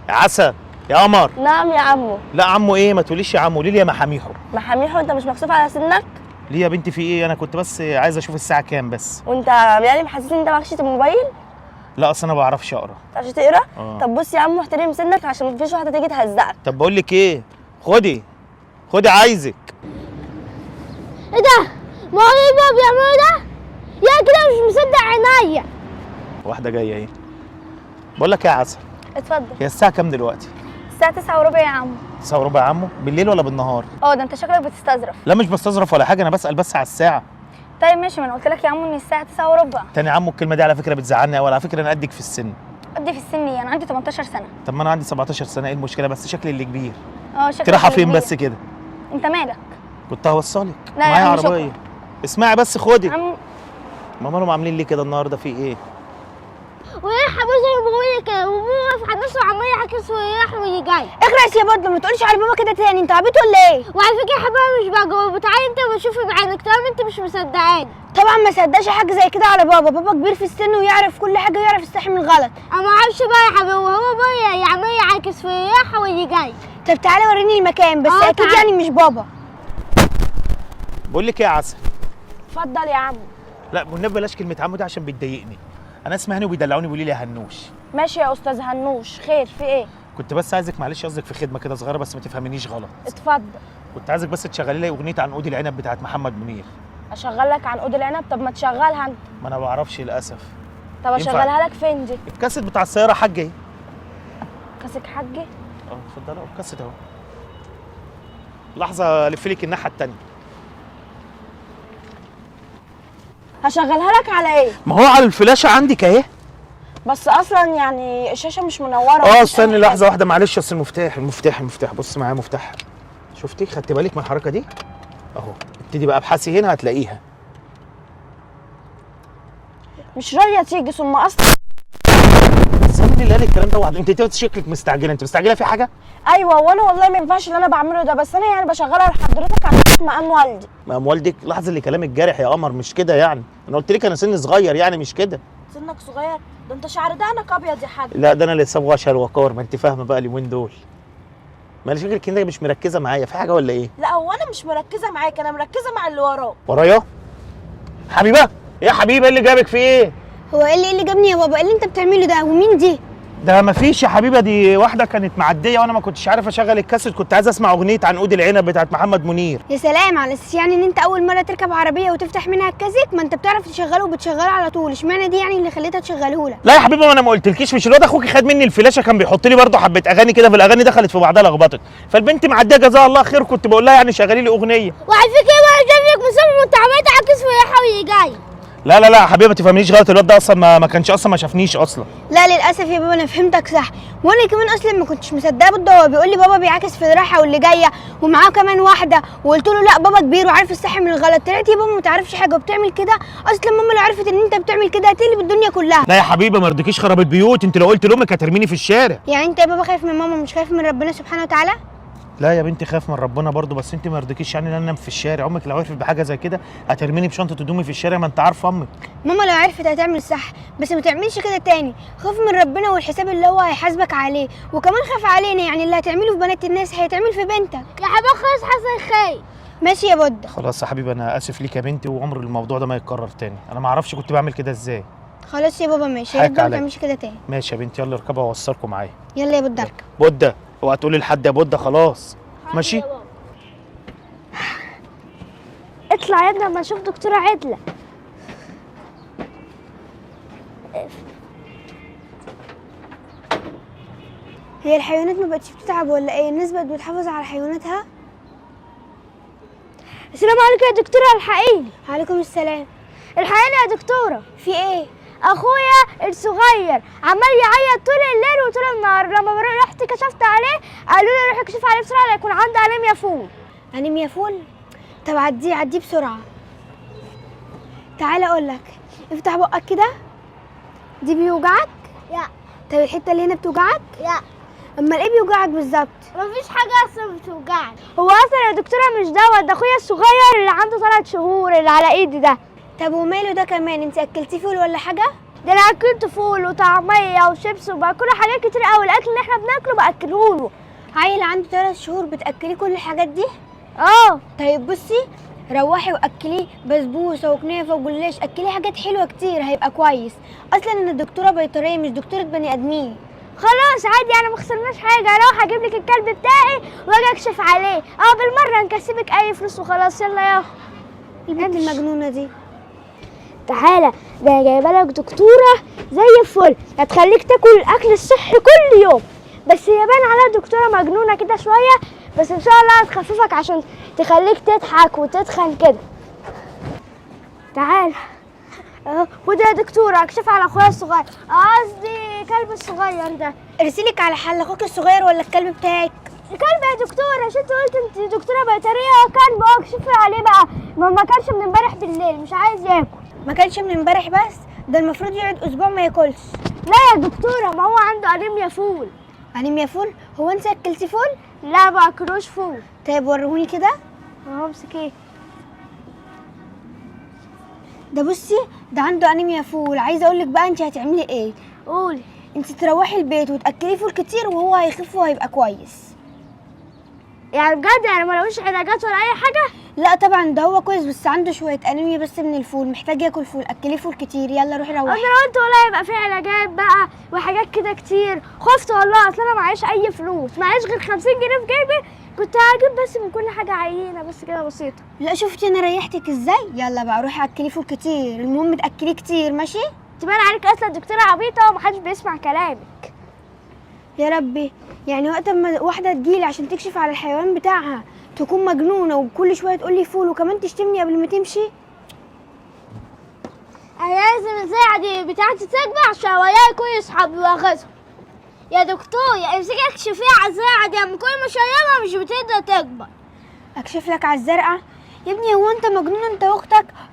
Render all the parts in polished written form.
يا عسل يا قمر. نعم يا عمو. لا عمو ايه، ما تقوليش يا عمو، قولي لي يا محاميحو. محاميحو؟ انت مش مكسوف على سنك؟ ليه يا بنتي في ايه؟ انا كنت بس عايز اشوف الساعه كام بس. وانت يعني محسسني ان انت معكش الموبايل؟ لا اصل انا ما بعرفش اقرا. ما بتعرفش تقرا؟ طب بص يا عمو احترم سنك عشان مفيش واحده تيجي تهزقك. طب بقول لك ايه، خدي عايزك. ايه ده؟ ما هو ايه بقى بيعملوا ده؟ يا كده مش مصدق عينيا. واحده جايه اهي. بقول لك ايه يا عسل، اتفضل. هي الساعه كام دلوقتي؟ الساعه 9:15 يا عمو. 9:15 يا عمو؟ بالليل ولا بالنهار؟ ده انت شكلك بتستظرف. لا مش بستظرف ولا حاجه، انا بسال بس على الساعه. طيب ماشي، ما انا قلت لك يا عمو ان الساعه 9:15. تاني يا عمو الكلمه دي على فكره بتزعلني قوي، على فكره انا قدك في السن. قد في السن ايه؟ انا عندي 18 سنه. طب ما انا عندي 17 سنه، ايه المشكله؟ بس شكلي اللي كبير. شكلك رايحه اللي فين كبير. بس كده؟ انت مالك؟ كنت هوصلك لا يا معايا عم عربيه. شكرا. اسمعي بس خدي. عم مالهم عاملين ليه كده النهارده، في ايه؟ ورايح ابوس بابويا كده وابوه واقف على نفسه وعمال يعكس ويروح ويجي جاي. اخرس يا بدر، ما تقولش على بابا كده تاني، انت عبيط ولا ايه؟ وعلى فكره يا حبيبي مش بجاوب، تعالي انت وشوفي بعينك طالما انت مش مصدقاني. طبعا ما صدقش حاجه زي كده على بابا كبير في السن ويعرف كل حاجه ويعرف يستحمل الغلط. انا ما اعرفش بقى يا حبيبي، وهو بقى عمال يعكس ويروح ويجي جاي. طب تعالى وريني المكان بس. اكيد تعالى. يعني مش بابا. بقول لك ايه يا عسل. اتفضل يا عم. لا والنبي بلاش كلمه عمو دي عشان بتضايقني. انا اسمي هاني وبيدلعوني بيقولوا لي يا هنوش. ماشي يا استاذ هنوش، خير في ايه؟ كنت بس عايزك معلش، قصدك في خدمه كده صغيره بس ما تفهمنيش غلط. اتفضل. كنت عايزك بس تشغلي لي اغنيه عنقود العنب بتاعت محمد منير. اشغل لك عنقود العنب؟ طب ما تشغلها انت. ما انا ما بعرفش للاسف. طب اشغلها لك فين دي؟ الكاسيت بتاع السياره حاجه اهي. كاسك حاجي؟ اتفضل اهو الكاسيت اهو. لحظه الف لك الناحيه الثانيه. هشغلها لك على ايه؟ ما هو على الفلاشه عندك اهي. بس اصلا يعني الشاشه مش منوره. استني لحظه واحده معلش، اصل المفتاح بص معايا مفتاح. شفتي؟ خدتي بالك من الحركه دي؟ اهو ابتدي بقى ابحثي هنا هتلاقيها. مش راضيه تيجي ثم اصلا. مين اللي قال الكلام ده؟ انت شكلك مستعجله، انت مستعجله في حاجه؟ ايوه، وانا والله ما ينفعش اللي انا بعمله ده، بس انا يعني بشغلها لحضرتك على مقام والدي. مقام والدك؟ لحظه اللي كلامك جارح يا قمر، مش كده يعني. انا قلت لك انا سني صغير يعني، مش كده. سنك صغير؟ ده انت شعر دقنك ابيض يا حاج. لا ده انا اللي صبغه اشهر وقار، ما انت فاهمه بقى اليومين دول. مالي شكلك انك مش مركزه معايا في حاجه ولا ايه؟ لا هو انا مش مركزه معاك، انا مركزه مع اللي وراه. ورايا؟ حبيبه ايه يا حبيبه، ايه اللي جابك في ايه؟ هو ايه اللي جابني يا بابا؟ ايه اللي انت بتعمله ده؟ ومين دي؟ ده مفيش يا حبيبه، دي واحده كانت معديه وانا ما كنتش عارف اشغل الكاسيت، كنت عايز اسمع اغنيه عنقود العنب بتاعت محمد منير. يا سلام، على اساس يعني ان انت اول مره تركب عربيه وتفتح منها الكاسيت؟ ما انت بتعرف تشغله وبتشغله على طول، اشمعنى دي يعني اللي خليتها تشغله لك؟ لا يا حبيبه، ما انا ما قلتلكيش، مش الواد اخوكي خد مني الفلاشه كان بيحط لي برضه حبه اغاني كده، في الاغاني دخلت في بعضها لخبطت، فالبنت معديه جزاها الله خير، كنت بقول لها يعني شغلي لي اغنيه. وعلى فكره بقى شايفك مصمم وانت عمال تعكس ويروح ويجي جاي. لا يا حبيبه ما تفهمنيش غلط، الواد ده اصلا ما كانش اصلا ما شافنيش اصلا. لا للاسف يا بابا انا فهمتك صح، وانا كمان اصلا ما كنتش مصدقه برضه. هو بيقول لي بابا بيعاكس في الراحه واللي جايه ومعاه كمان واحده، وقلت له لا بابا كبير وعارف الصح من الغلط. طلعت يا بابا ما تعرفش حاجه وبتعمل كده. اصلا ماما لو عرفت ان انت بتعمل كده هتقلب الدنيا كلها. لا يا حبيبه ما رضيكيش خربت بيوت، انت لو قلت لامك هترميني في الشارع. يعني انت يا بابا خايف من ماما مش خايف من ربنا سبحانه وتعالى؟ لا يا بنتي خاف من ربنا برضه، بس انت ما رضيكيش يعني ان انا انام في الشارع. امك لو عرفت بحاجه زي كده هترميني بشنطه هدومي في الشارع، ما انت عارفه امك. ماما لو عرفت هتعمل صح، بس ما تعملش كده تاني. خاف من ربنا والحساب اللي هو هيحاسبك عليه، وكمان خاف علينا، يعني اللي هتعمله في بنات الناس هيتعمل في بنتك. يا حبيبي خلاص حصل خير. ماشي يا بود. خلاص يا حبيبي انا اسف ليك يا بنتي، وعمر الموضوع ده ما يتكرر تاني. انا ما اعرفش كنت بعمل كده ازاي. خلاص يا بابا ماشي، يا حقك رب ما عليا. تعملش كده تاني. ماشي يا بنتي، يلا اركبي واوصلكم معايا. يلا يا بود اركب. بودة اوعى تقولي لحد يا بودة، خلاص ماشي. اطلع يا ابني اما اشوف دكتوره عدله. هي الحيوانات ما بقتش بتتعب ولا ايه؟ الناس بقت بتحافظ على حيواناتها؟ السلام عليكم يا دكتوره، الحقيني. وعليكم السلام. الحقيني يا دكتوره. في ايه؟ اخويا الصغير عمال يعيط طول الليل وطول النهار، لما رحت كشفت عليه قالوا لي روح اكشف عليه بسرعه لا يكون عنده انيميا فول. انيميا فول؟ طب عديه بسرعه. تعالى اقول لك، افتح بقك كده. دي بيوجعك؟ لا. طب الحته اللي هنا بتوجعك؟ لا. امال ايه بيوجعك بالظبط؟ مفيش حاجه اصلا بتوجعني. هو اصلا يا دكتوره مش دوت، ده اخويا الصغير اللي عنده 3 شهور اللي على ايدي ده. طب وماله ده كمان؟ انت اكلتيه فول ولا حاجه؟ ده انا اكلت فول وطعميه وشيبس وباكل حاجات كتير قوي. الاكل اللي احنا بناكله باكله له. عيل عنده 3 شهور بتاكليه كل الحاجات دي؟ اه طيب بصي، روحي واكليه بسبوسه وكنافه وجلاش، اكليه حاجات حلوه كتير هيبقى كويس. اصلا انا دكتوره بيطريه مش دكتوره بني ادمين. خلاص عادي، انا ما خسرناش حاجه. اروح اجيب لك الكلب بتاعي واجي اكشف عليه. بالمره نكسبك اي فلوس وخلاص. يلا يا البنت المجنونه دي. تعالى، ده انا جايبه لك دكتوره زي الفل، هتخليك تاكل الاكل الصحي كل يوم. بس هي باين عليها دكتوره مجنونه كده شويه، بس ان شاء الله هتخففك عشان تخليك تضحك وتتخن كده. تعالى خد يا دكتوره اكشف على اخويا الصغير، قصدي كلب الصغير ده. ارسلك على حل اخوك الصغير ولا الكلب بتاعك؟ الكلب يا دكتوره، عشان انت قلت انت دكتوره بيطريه. كلب اكشفي عليه بقى، ما كانش من امبارح بالليل مش عايز ياكل. ما كانش من امبارح بس، ده المفروض يقعد اسبوع ما ياكلش. لا يا دكتوره، ما هو عنده انيميا فول. انيميا فول؟ هو انت اكلتي فول؟ لا ما اكلوش فول. طيب وريهوني كده. اهو امسك ايه. ده بصي، ده عنده انيميا فول. عايزه اقول لك بقى انت هتعملي ايه. قولي. انت تروحي البيت وتاكليه فول كتير وهو هيخف وهيبقى كويس. يعني بجد؟ يعني ملوش علاجات ولا اي حاجه؟ لا طبعا، ده هو كويس بس عنده شويه انيميا بس من الفول، محتاج ياكل فول. اكليه فول كتير. يلا روحي انا روحي. لو قلت والله يبقى في علاجات بقى وحاجات كده كتير، خفت والله. اصل انا معيش اي فلوس، معيش غير 50 جنيه في جيبي. كنت هجيب بس من كل حاجه عينه بس كده بسيطه. لا شفتي انا ريحتك ازاي. يلا بقى روحي اكليه فول كتير، المهم تاكليه كتير ماشي. تبان عليك اصلا دكتوره عبيطه ومحدش بيسمع كلامك. يا ربي، يعني وقت ما واحده تجيلي عشان تكشف على الحيوان بتاعها تكون مجنونه وكل شويه تقول لي فول وكمان تشتمني قبل ما تمشي. انا لازم الساعه دي بتاعتي تكبر عشان وياي كل اصحابي واخذهم. يا دكتور امسكي اكشفيها على الساعه دي، اما كل ما اشيلها مش بتقدر تكبر. اكشف لك على الزرقاء؟ يا ابني هو انت مجنون انت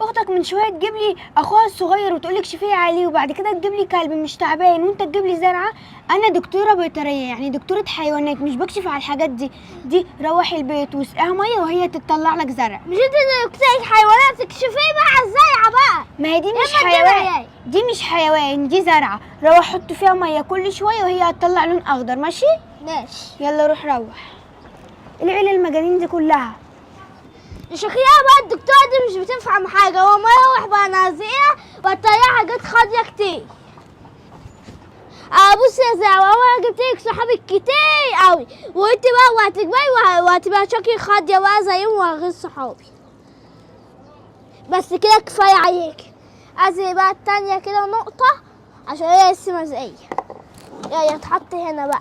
واختك من شويه تجيب لي اخوها الصغير وتقول لك شفيه عليه، وبعد كده تجيب لي كلب مش تعبان وانت تجيب لي زرعه. انا دكتوره بيطريه يعني دكتوره حيوانات، مش بكشف على الحاجات دي. روحي البيت واسقيها ميه وهي تطلع لك زرع. مش انت دكتوره حيوانات تكشفيه بقى على الزرعه بقى؟ ما هي دي مش إما حيوان، دي مش حيوان، دي زرعه. روح حط فيها ميه كل شويه وهي هتطلع لون اخضر ماشي. ماشي. يلا روح روح. العيله المجانين دي كلها. شكلها بقى الدكتوره دي مش بتفهم حاجه، هو ما يروح بقى نازقها وتطلع حاجات خاضيه كتير. بصي يا زعوة، انا جبت لك صحابك كتير قوي، وانت بقى وهتكبري وهتبقى شكلي خاضيه بقى زيهم وغير صحابي. بس كده كفايه عليك. ازي بقى التانية كده نقطه عشان هي لسه مزقيه. يلا تحط هنا بقى.